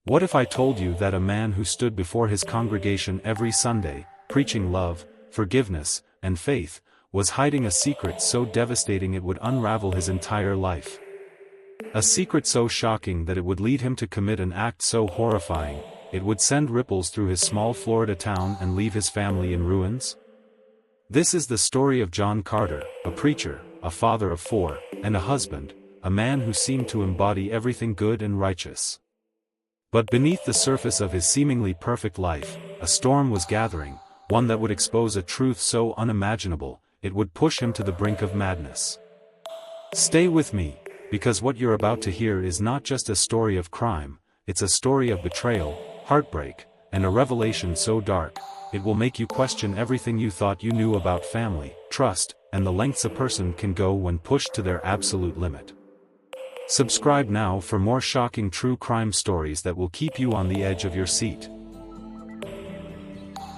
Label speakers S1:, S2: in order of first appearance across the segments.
S1: What if I told you that a man who stood before his congregation every Sunday, preaching love, forgiveness, and faith, was hiding a secret so devastating it would unravel his entire life? A secret so shocking that it would lead him to commit an act so horrifying, it would send ripples through his small Florida town and leave his family in ruins? This is the story of John Carter, a preacher, a father of 4, and a husband, a man who seemed to embody everything good and righteous. But beneath the surface of his seemingly perfect life, a storm was gathering, one that would expose a truth so unimaginable, it would push him to the brink of madness. Stay with me, because what you're about to hear is not just a story of crime, it's a story of betrayal, heartbreak, and a revelation so dark, it will make you question everything you thought you knew about family, trust, and the lengths a person can go when pushed to their absolute limit. Subscribe now for more shocking true crime stories that will keep you on the edge of your seat.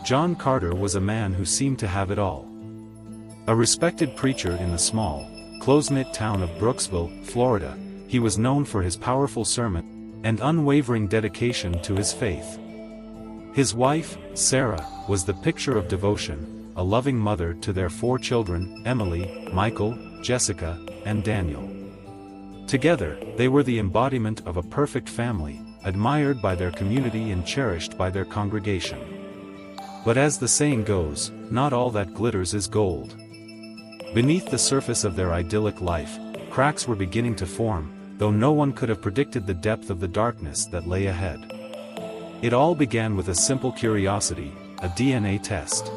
S1: John Carter was a man who seemed to have it all. A respected preacher in the small, close-knit town of Brooksville, Florida, he was known for his powerful sermon and unwavering dedication to his faith. His wife, Sarah, was the picture of devotion, a loving mother to their 4 children, Emily, Michael, Jessica, and Daniel. Together, they were the embodiment of a perfect family, admired by their community and cherished by their congregation. But as the saying goes, not all that glitters is gold. Beneath the surface of their idyllic life, cracks were beginning to form, though no one could have predicted the depth of the darkness that lay ahead. It all began with a simple curiosity, a DNA test.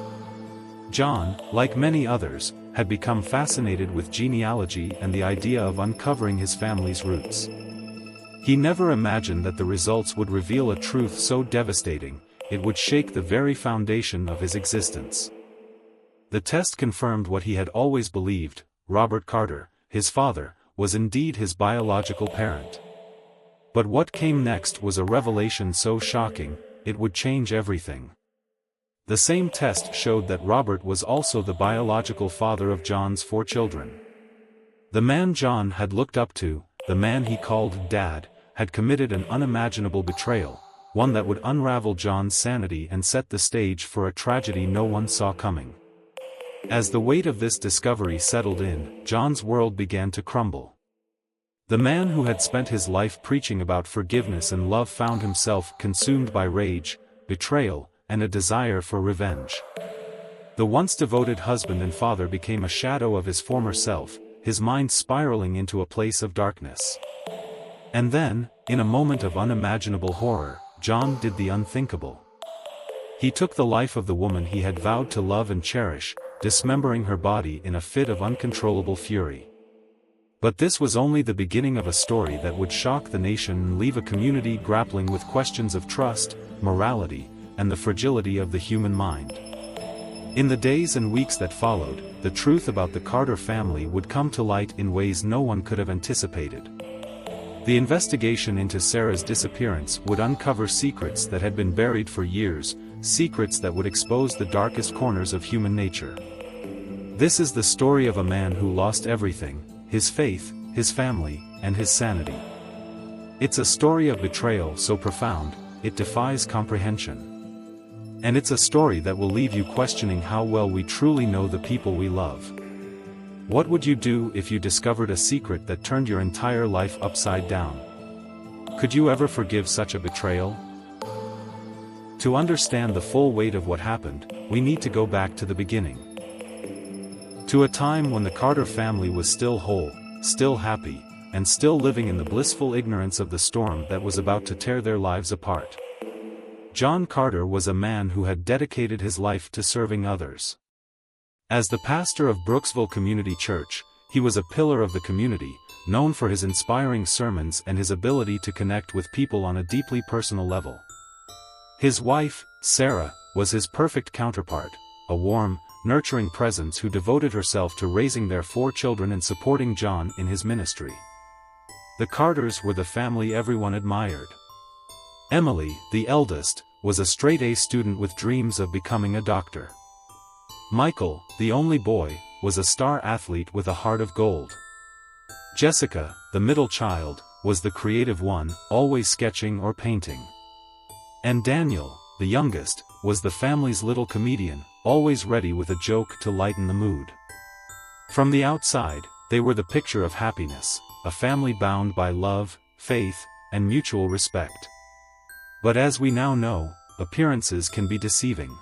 S1: John, like many others, had become fascinated with genealogy and the idea of uncovering his family's roots. He never imagined that the results would reveal a truth so devastating, it would shake the very foundation of his existence. The test confirmed what he had always believed: Robert Carter, his father, was indeed his biological parent. But what came next was a revelation so shocking, it would change everything. The same test showed that Robert was also the biological father of John's 4 children. The man John had looked up to, the man he called Dad, had committed an unimaginable betrayal, one that would unravel John's sanity and set the stage for a tragedy no one saw coming. As the weight of this discovery settled in, John's world began to crumble. The man who had spent his life preaching about forgiveness and love found himself consumed by rage, betrayal, and a desire for revenge. The once devoted husband and father became a shadow of his former self, his mind spiraling into a place of darkness. And then, in a moment of unimaginable horror, John did the unthinkable. He took the life of the woman he had vowed to love and cherish, dismembering her body in a fit of uncontrollable fury. But this was only the beginning of a story that would shock the nation and leave a community grappling with questions of trust, morality, and the fragility of the human mind. In the days and weeks that followed, the truth about the Carter family would come to light in ways no one could have anticipated. The investigation into Sarah's disappearance would uncover secrets that had been buried for years, secrets that would expose the darkest corners of human nature. This is the story of a man who lost everything: his faith, his family, and his sanity. It's a story of betrayal so profound, it defies comprehension. And it's a story that will leave you questioning how well we truly know the people we love. What would you do if you discovered a secret that turned your entire life upside down? Could you ever forgive such a betrayal? To understand the full weight of what happened, we need to go back to the beginning. To a time when the Carter family was still whole, still happy, and still living in the blissful ignorance of the storm that was about to tear their lives apart. John Carter was a man who had dedicated his life to serving others. As the pastor of Brooksville Community Church, he was a pillar of the community, known for his inspiring sermons and his ability to connect with people on a deeply personal level. His wife, Sarah, was his perfect counterpart, a warm, nurturing presence who devoted herself to raising their 4 children and supporting John in his ministry. The Carters were the family everyone admired. Emily, the eldest, was a straight-A student with dreams of becoming a doctor. Michael, the only boy, was a star athlete with a heart of gold. Jessica, the middle child, was the creative one, always sketching or painting. And Daniel, the youngest, was the family's little comedian, always ready with a joke to lighten the mood. From the outside, they were the picture of happiness, a family bound by love, faith, and mutual respect. But as we now know, appearances can be deceiving.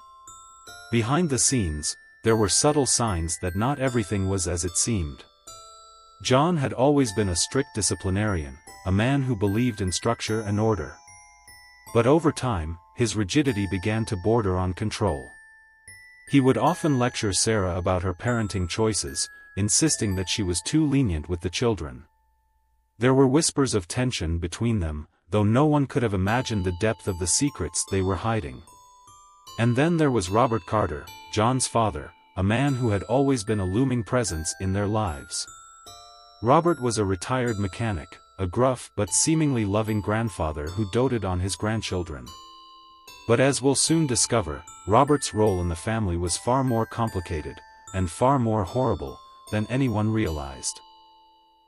S1: Behind the scenes, there were subtle signs that not everything was as it seemed. John had always been a strict disciplinarian, a man who believed in structure and order. But over time, his rigidity began to border on control. He would often lecture Sarah about her parenting choices, insisting that she was too lenient with the children. There were whispers of tension between them, though no one could have imagined the depth of the secrets they were hiding. And then there was Robert Carter, John's father, a man who had always been a looming presence in their lives. Robert was a retired mechanic, a gruff but seemingly loving grandfather who doted on his grandchildren. But as we'll soon discover, Robert's role in the family was far more complicated, and far more horrible, than anyone realized.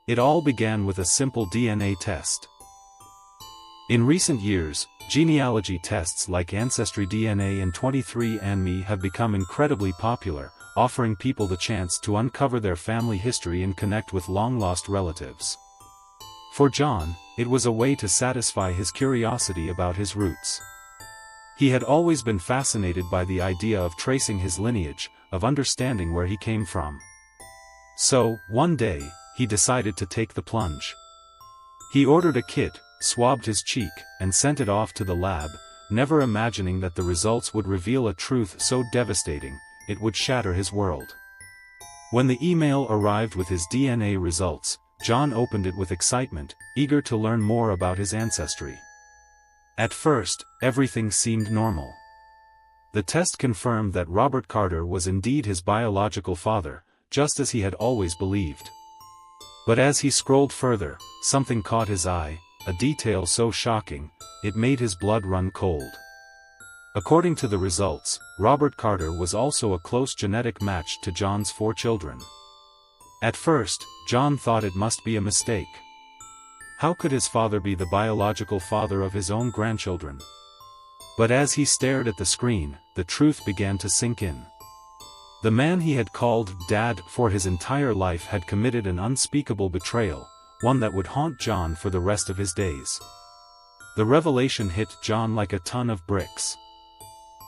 S1: It all began with a simple DNA test. In recent years, genealogy tests like Ancestry DNA and 23andMe have become incredibly popular, offering people the chance to uncover their family history and connect with long-lost relatives. For John, it was a way to satisfy his curiosity about his roots. He had always been fascinated by the idea of tracing his lineage, of understanding where he came from. So, one day, he decided to take the plunge. He ordered a kit, swabbed his cheek, and sent it off to the lab, never imagining that the results would reveal a truth so devastating, it would shatter his world. When the email arrived with his DNA results, John opened it with excitement, eager to learn more about his ancestry. At first, everything seemed normal. The test confirmed that Robert Carter was indeed his biological father, just as he had always believed. But as he scrolled further, something caught his eye, a detail so shocking, it made his blood run cold. According to the results, Robert Carter was also a close genetic match to John's 4 children. At first, John thought it must be a mistake. How could his father be the biological father of his own grandchildren? But as he stared at the screen, the truth began to sink in. The man he had called Dad for his entire life had committed an unspeakable betrayal, one that would haunt John for the rest of his days. The revelation hit John like a ton of bricks.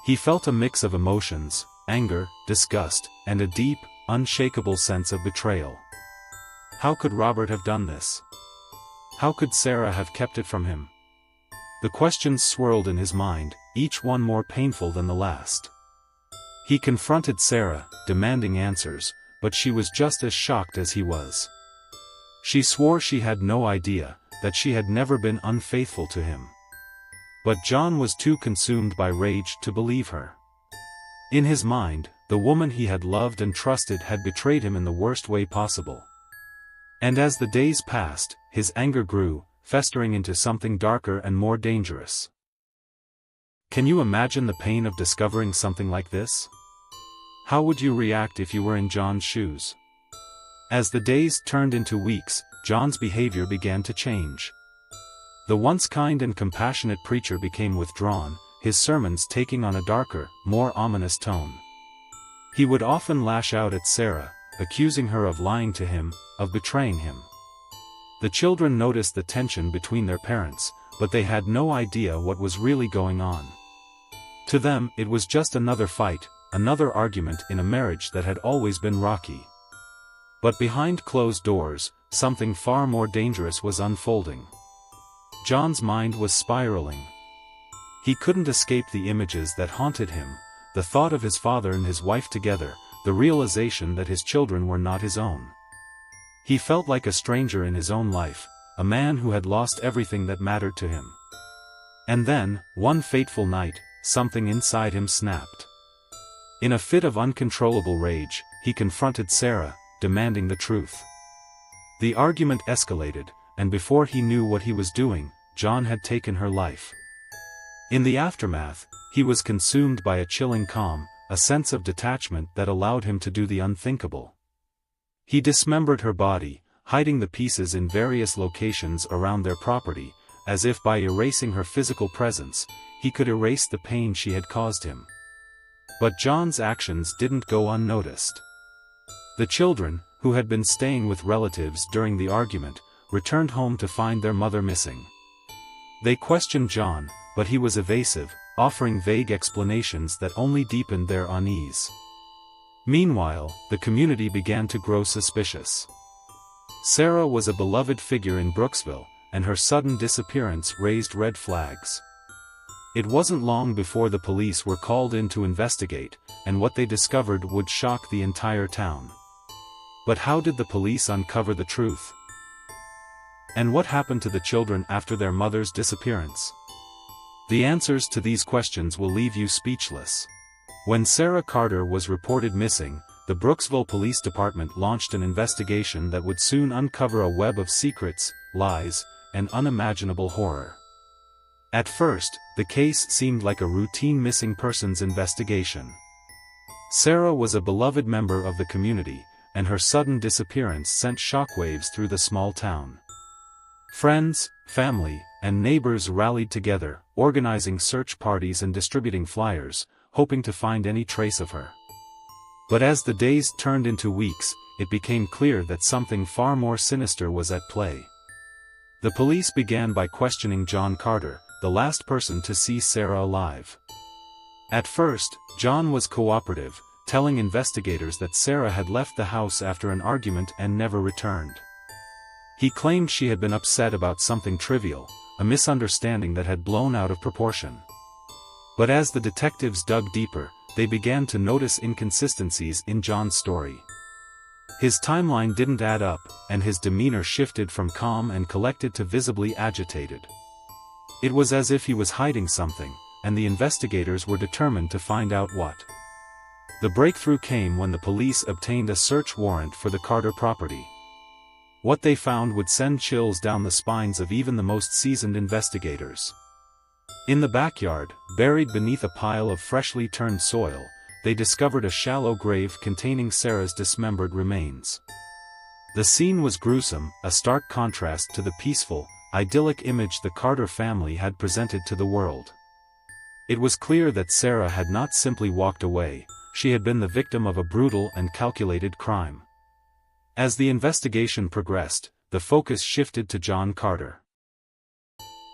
S1: He felt a mix of emotions, anger, disgust, and a deep, unshakable sense of betrayal. How could Robert have done this? How could Sarah have kept it from him? The questions swirled in his mind, each one more painful than the last. He confronted Sarah, demanding answers, but she was just as shocked as he was. She swore she had no idea, that she had never been unfaithful to him. But John was too consumed by rage to believe her. In his mind, the woman he had loved and trusted had betrayed him in the worst way possible. And as the days passed, his anger grew, festering into something darker and more dangerous. Can you imagine the pain of discovering something like this? How would you react if you were in John's shoes? As the days turned into weeks, John's behavior began to change. The once kind and compassionate preacher became withdrawn, his sermons taking on a darker, more ominous tone. He would often lash out at Sarah, accusing her of lying to him, of betraying him. The children noticed the tension between their parents, but they had no idea what was really going on. To them, it was just another fight, another argument in a marriage that had always been rocky. But behind closed doors, something far more dangerous was unfolding. John's mind was spiraling. He couldn't escape the images that haunted him, the thought of his father and his wife together, the realization that his children were not his own. He felt like a stranger in his own life, a man who had lost everything that mattered to him. And then, one fateful night, something inside him snapped. In a fit of uncontrollable rage, he confronted Sarah, demanding the truth. The argument escalated, and before he knew what he was doing, John had taken her life. In the aftermath, he was consumed by a chilling calm, a sense of detachment that allowed him to do the unthinkable. He dismembered her body, hiding the pieces in various locations around their property, as if by erasing her physical presence, he could erase the pain she had caused him. But John's actions didn't go unnoticed. The children, who had been staying with relatives during the argument, returned home to find their mother missing. They questioned John, but he was evasive, offering vague explanations that only deepened their unease. Meanwhile, the community began to grow suspicious. Sarah was a beloved figure in Brooksville, and her sudden disappearance raised red flags. It wasn't long before the police were called in to investigate, and what they discovered would shock the entire town. But how did the police uncover the truth? And what happened to the children after their mother's disappearance? The answers to these questions will leave you speechless. When Sarah Carter was reported missing, the Brooksville Police Department launched an investigation that would soon uncover a web of secrets, lies, and unimaginable horror. At first, the case seemed like a routine missing persons investigation. Sarah was a beloved member of the community, and her sudden disappearance sent shockwaves through the small town. Friends, family, and neighbors rallied together, organizing search parties and distributing flyers, hoping to find any trace of her. But as the days turned into weeks, it became clear that something far more sinister was at play. The police began by questioning John Carter, the last person to see Sarah alive. At first, John was cooperative, telling investigators that Sarah had left the house after an argument and never returned. He claimed she had been upset about something trivial, a misunderstanding that had blown out of proportion. But as the detectives dug deeper, they began to notice inconsistencies in John's story. His timeline didn't add up, and his demeanor shifted from calm and collected to visibly agitated. It was as if he was hiding something, and the investigators were determined to find out what. The breakthrough came when the police obtained a search warrant for the Carter property. What they found would send chills down the spines of even the most seasoned investigators. In the backyard, buried beneath a pile of freshly turned soil, they discovered a shallow grave containing Sarah's dismembered remains. The scene was gruesome, a stark contrast to the peaceful, idyllic image the Carter family had presented to the world. It was clear that Sarah had not simply walked away, she had been the victim of a brutal and calculated crime. As the investigation progressed, the focus shifted to John Carter.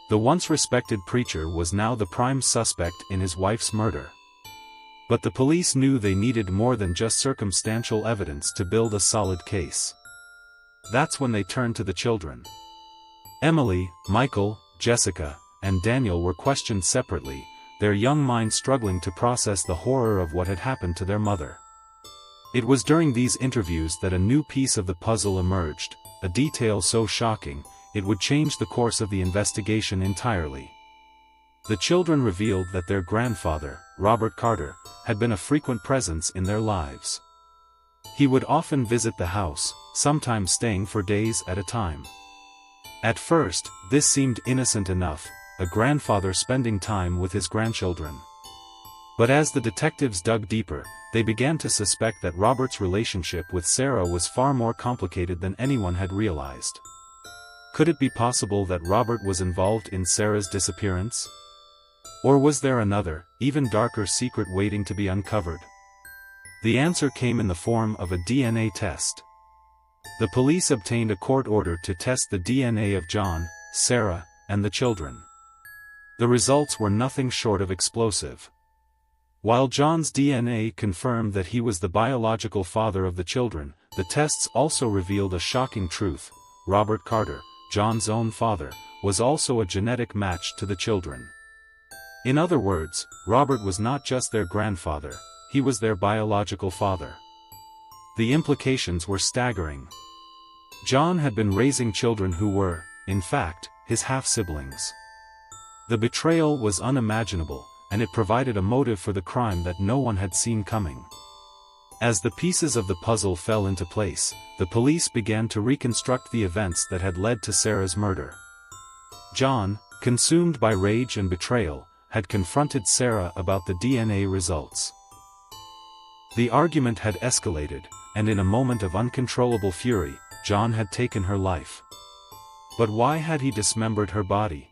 S1: The once respected preacher was now the prime suspect in his wife's murder. But the police knew they needed more than just circumstantial evidence to build a solid case. That's when they turned to the children. Emily, Michael, Jessica, and Daniel were questioned separately, their young minds struggling to process the horror of what had happened to their mother. It was during these interviews that a new piece of the puzzle emerged, a detail so shocking, it would change the course of the investigation entirely. The children revealed that their grandfather, Robert Carter, had been a frequent presence in their lives. He would often visit the house, sometimes staying for days at a time. At first, this seemed innocent enough, a grandfather spending time with his grandchildren. But as the detectives dug deeper, they began to suspect that Robert's relationship with Sarah was far more complicated than anyone had realized. Could it be possible that Robert was involved in Sarah's disappearance? Or was there another, even darker secret waiting to be uncovered? The answer came in the form of a DNA test. The police obtained a court order to test the DNA of John, Sarah, and the children. The results were nothing short of explosive. While John's DNA confirmed that he was the biological father of the children, the tests also revealed a shocking truth: Robert Carter, John's own father, was also a genetic match to the children. In other words, Robert was not just their grandfather, he was their biological father. The implications were staggering. John had been raising children who were, in fact, his half-siblings. The betrayal was unimaginable, and it provided a motive for the crime that no one had seen coming. As the pieces of the puzzle fell into place, the police began to reconstruct the events that had led to Sarah's murder. John, consumed by rage and betrayal, had confronted Sarah about the DNA results. The argument had escalated, and in a moment of uncontrollable fury, John had taken her life. But why had he dismembered her body?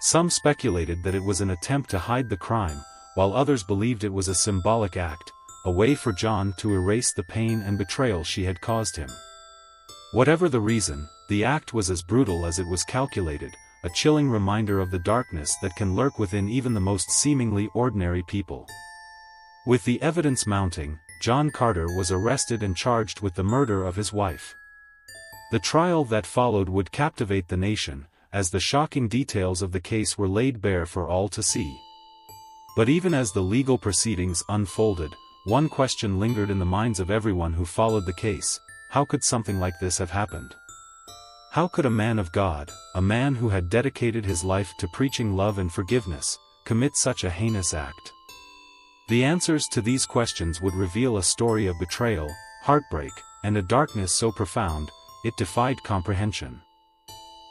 S1: Some speculated that it was an attempt to hide the crime, while others believed it was a symbolic act, a way for John to erase the pain and betrayal she had caused him. Whatever the reason, the act was as brutal as it was calculated, a chilling reminder of the darkness that can lurk within even the most seemingly ordinary people. With the evidence mounting, John Carter was arrested and charged with the murder of his wife. The trial that followed would captivate the nation, as the shocking details of the case were laid bare for all to see. But even as the legal proceedings unfolded, one question lingered in the minds of everyone who followed the case: how could something like this have happened? How could a man of God, a man who had dedicated his life to preaching love and forgiveness, commit such a heinous act? The answers to these questions would reveal a story of betrayal, heartbreak, and a darkness so profound, it defied comprehension.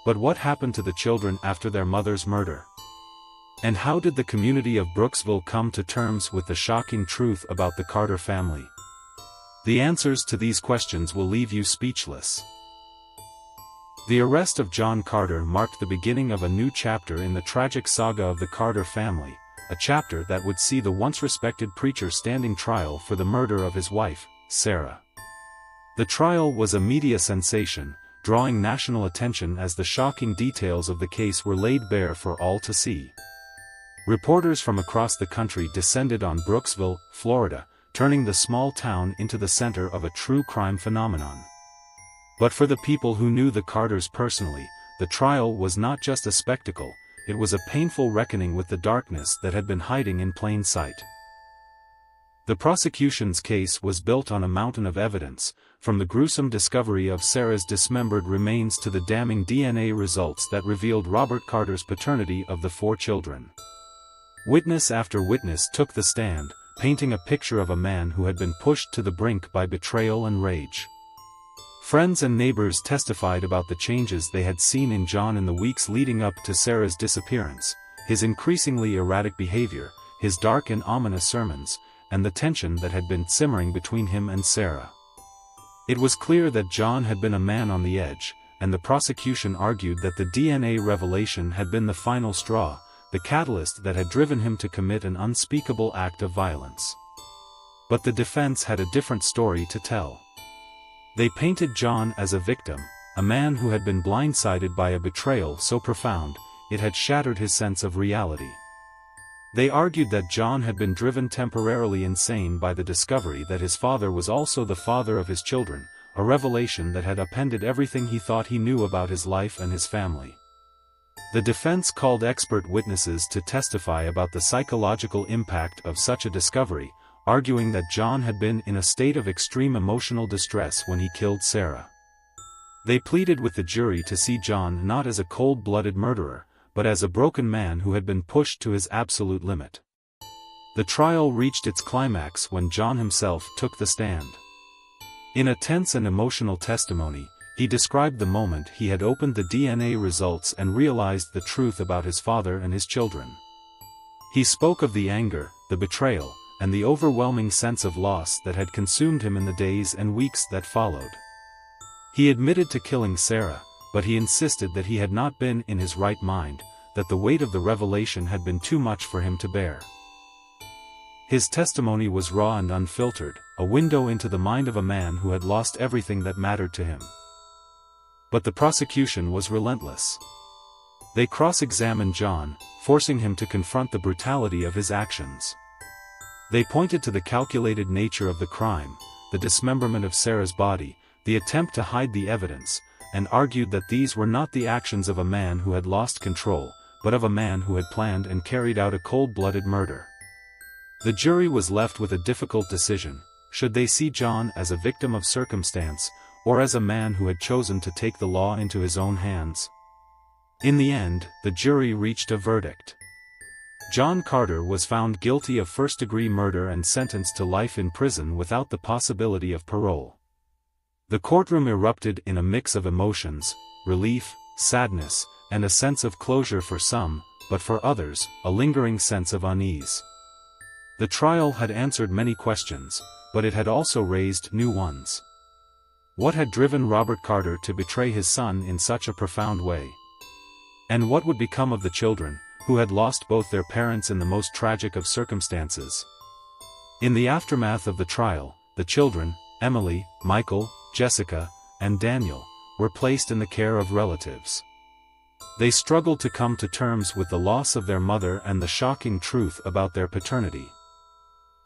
S1: But what happened to the children after their mother's murder? And how did the community of Brooksville come to terms with the shocking truth about the Carter family? The answers to these questions will leave you speechless. The arrest of John Carter marked the beginning of a new chapter in the tragic saga of the Carter family, a chapter that would see the once respected preacher standing trial for the murder of his wife, Sarah. The trial was a media sensation, drawing national attention as the shocking details of the case were laid bare for all to see. Reporters from across the country descended on Brooksville, Florida, turning the small town into the center of a true crime phenomenon. But for the people who knew the Carters personally, the trial was not just a spectacle, it was a painful reckoning with the darkness that had been hiding in plain sight. The prosecution's case was built on a mountain of evidence, from the gruesome discovery of Sarah's dismembered remains to the damning DNA results that revealed Robert Carter's paternity of the 4 children. Witness after witness took the stand, painting a picture of a man who had been pushed to the brink by betrayal and rage. Friends and neighbors testified about the changes they had seen in John in the weeks leading up to Sarah's disappearance, his increasingly erratic behavior, his dark and ominous sermons, and the tension that had been simmering between him and Sarah. It was clear that John had been a man on the edge, and the prosecution argued that the DNA revelation had been the final straw, the catalyst that had driven him to commit an unspeakable act of violence. But the defense had a different story to tell. They painted John as a victim, a man who had been blindsided by a betrayal so profound, it had shattered his sense of reality. They argued that John had been driven temporarily insane by the discovery that his father was also the father of his children, a revelation that had upended everything he thought he knew about his life and his family. The defense called expert witnesses to testify about the psychological impact of such a discovery, arguing that John had been in a state of extreme emotional distress when he killed Sarah. They pleaded with the jury to see John not as a cold-blooded murderer, but as a broken man who had been pushed to his absolute limit. The trial reached its climax when John himself took the stand. In a tense and emotional testimony, he described the moment he had opened the DNA results and realized the truth about his father and his children. He spoke of the anger, the betrayal, and the overwhelming sense of loss that had consumed him in the days and weeks that followed. He admitted to killing Sarah, but he insisted that he had not been in his right mind, that the weight of the revelation had been too much for him to bear. His testimony was raw and unfiltered, a window into the mind of a man who had lost everything that mattered to him. But the prosecution was relentless. They cross-examined John, forcing him to confront the brutality of his actions. They pointed to the calculated nature of the crime, the dismemberment of Sarah's body, the attempt to hide the evidence, and argued that these were not the actions of a man who had lost control, but of a man who had planned and carried out a cold-blooded murder. The jury was left with a difficult decision: should they see John as a victim of circumstance, or as a man who had chosen to take the law into his own hands? In the end, the jury reached a verdict. John Carter was found guilty of first-degree murder and sentenced to life in prison without the possibility of parole. The courtroom erupted in a mix of emotions: relief, sadness, and a sense of closure for some, but for others, a lingering sense of unease. The trial had answered many questions, but it had also raised new ones. What had driven Robert Carter to betray his son in such a profound way? And what would become of the children, who had lost both their parents in the most tragic of circumstances? In the aftermath of the trial, the children, Emily, Michael, Jessica, and Daniel, were placed in the care of relatives. They struggled to come to terms with the loss of their mother and the shocking truth about their paternity.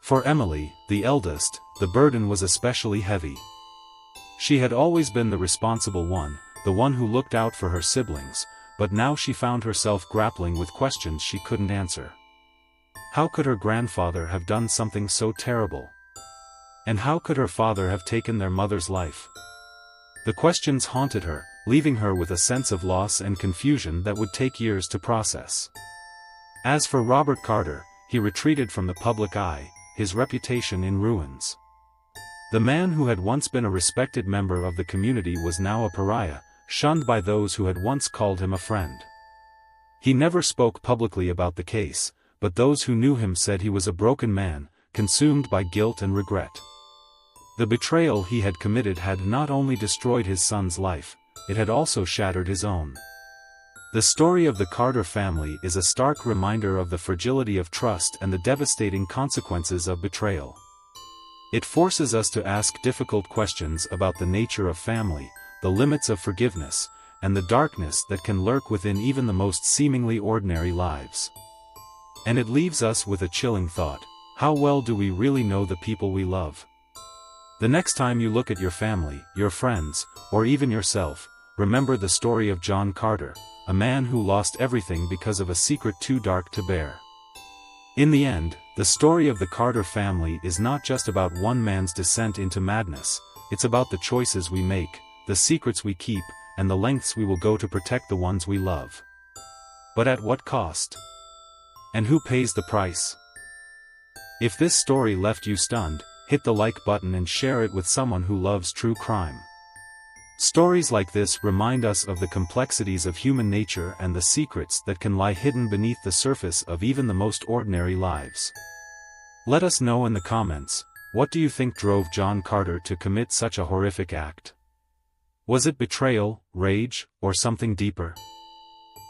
S1: For Emily, the eldest, the burden was especially heavy. She had always been the responsible one, the one who looked out for her siblings, but now she found herself grappling with questions she couldn't answer. How could her grandfather have done something so terrible? And how could her father have taken their mother's life? The questions haunted her, leaving her with a sense of loss and confusion that would take years to process. As for Robert Carter, he retreated from the public eye, his reputation in ruins. The man who had once been a respected member of the community was now a pariah, shunned by those who had once called him a friend. He never spoke publicly about the case, but those who knew him said he was a broken man, consumed by guilt and regret. The betrayal he had committed had not only destroyed his son's life, it had also shattered his own. The story of the Carter family is a stark reminder of the fragility of trust and the devastating consequences of betrayal. It forces us to ask difficult questions about the nature of family, the limits of forgiveness, and the darkness that can lurk within even the most seemingly ordinary lives. And it leaves us with a chilling thought: how well do we really know the people we love? The next time you look at your family, your friends, or even yourself, remember the story of John Carter, a man who lost everything because of a secret too dark to bear. In the end, the story of the Carter family is not just about one man's descent into madness, it's about the choices we make, the secrets we keep, and the lengths we will go to protect the ones we love. But at what cost? And who pays the price? If this story left you stunned, hit the like button and share it with someone who loves true crime. Stories like this remind us of the complexities of human nature and the secrets that can lie hidden beneath the surface of even the most ordinary lives. Let us know in the comments, what do you think drove John Carter to commit such a horrific act? Was it betrayal, rage, or something deeper?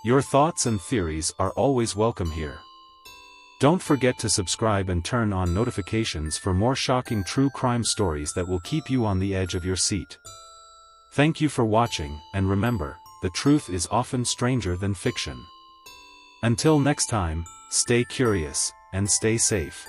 S1: Your thoughts and theories are always welcome here. Don't forget to subscribe and turn on notifications for more shocking true crime stories that will keep you on the edge of your seat. Thank you for watching, and remember, the truth is often stranger than fiction. Until next time, stay curious, and stay safe.